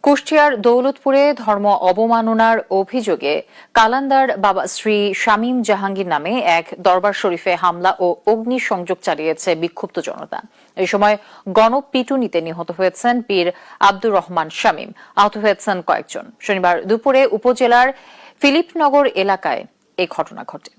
কুষ্টিয়ার দৌলতপুরে ধর্ম অবমাননার অভিযোগে কালান্দার বাবা শ্রী শামীম জাহাঙ্গীর নামে এক দরবার শরীফে হামলা ও অগ্নিসংযোগ চালিয়েছে বিক্ষুব্ধ জনতা। এই সময় গণপিটুনিতে নিহত হয়েছেন পীর আব্দুর রহমান শামীম, আহত হয়েছেন কয়েকজন। শনিবার দুপুরে উপজেলার ফিলিপনগর এলাকায় এই ঘটনা ঘটে।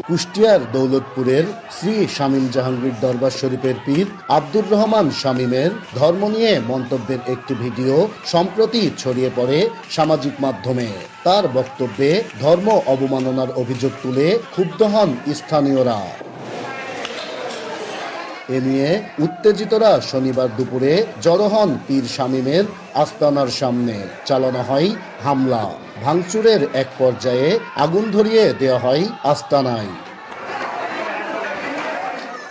কুষ্টিয়ার দৌলতপুরের শ্রী শামীম জাহাঙ্গীর দরবার শরীফের পীর আব্দুর রহমান শামীমের ধর্ম নিয়ে মন্তব্যের একটি ভিডিও সম্প্রতি ছড়িয়ে পড়ে সামাজিক মাধ্যমে। তার বক্তব্যে ধর্ম অবমাননার অভিযোগ তুলে ক্ষুব্ধ হন স্থানীয়রা। এ নিয়ে উত্তেজিতরা শনিবার দুপুরে জড়ো হন পীর শামীমের আস্তানার সামনে। চালানো হয় হামলা, ভাঙচুরের এক পর্যায়ে আগুন ধরিয়ে দেওয়া হয় আস্তানায়।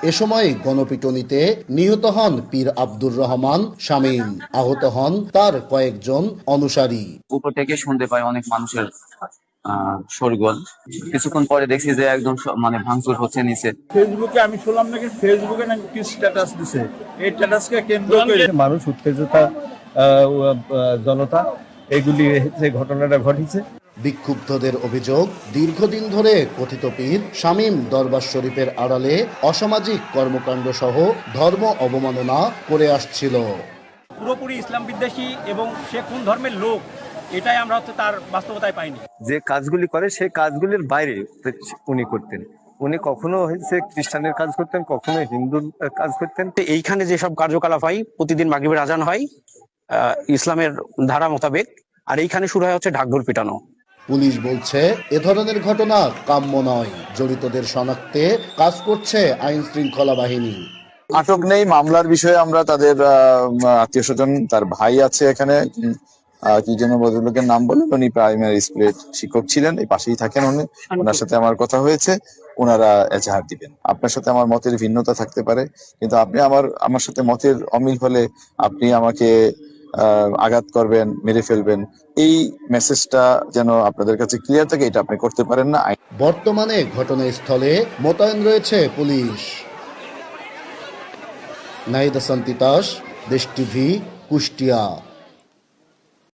এ সময় গণপিটুনিতে নিহত হন পীর আব্দুর রহমান শামীম, আহত হন তার কয়েকজন অনুসারী। উপর থেকে শুনতে পাই অনেক মানুষের শোরগোল। কিছুক্ষণ পরে দেখছি যে একদম ভাঙচুর হচ্ছে নিচে। ফেসবুকে আমি শুনলাম নাকি ফেসবুকে নাকি কি স্ট্যাটাস দিছে, এই স্ট্যাটাসকে কেন্দ্র করে মানুষ উত্তেজতা, জনতা, এগুলি ঘটনাটা ঘটেছে। বিক্ষুব্ধদের অভিযোগ, দীর্ঘদিন ধরে কথিত পীর শামীম দরবার শরীফের আড়ালে অসামাজিক কর্মকাণ্ড সহ ধর্ম অবমাননা করে আসছিল। পুরোপুরি ইসলাম বিদ্বেষী এবং সে কোন ধর্মের লোক এটাই আমরা তার বাস্তবতায় পাইনি। যে কাজগুলি করে সেই কাজগুলির বাইরে উনি করতেন। উনি কখনো খ্রিস্টানের কাজ করতেন, কখনো হিন্দুর কাজ করতেন। এইখানে যেসব কার্যকলাপ হয়, প্রতিদিন মাগরিবের আজান হয় ইসলামের ধারা মোতাবেক, আর এইখানে শুরু হয় হচ্ছে ঢাকঢোল পিটানো। পুলিশ বলছে এ ধরনের ঘটনা কাম্য নয়, জড়িতদের শনাক্তে কাজ করছে আইন শৃঙ্খলা বাহিনী। আটক নেই, মামলার বিষয়ে আমরা তাদের আত্মীয় স্বজন, তার ভাই আছে এখানে, কি যেন ভদ্রলোকের নাম বলেন, উনি প্রাইমারি স্কুলের শিক্ষক ছিলেন, এই পাশেই থাকেন উনি। ওনার সাথে আমার কথা হয়েছে, ওনারা এজাহার দিবেন। আপনার সাথে আমার মতের ভিন্নতা থাকতে পারে, কিন্তু আপনি আমার সাথে মতের অমিল হলে আপনি আমাকে আঘাত করবেন, মেরে ফেলবেন, এই মেসেজটা যেন আপনাদের কাছে ক্লিয়ার থাকে, এটা আপনি করতে পারেন না। বর্তমানে ঘটনাস্থলে মোতায়েন রয়েছে পুলিশ। নাহিদ হাসান তিতাস, দেশ টিভি, কুষ্টিয়া।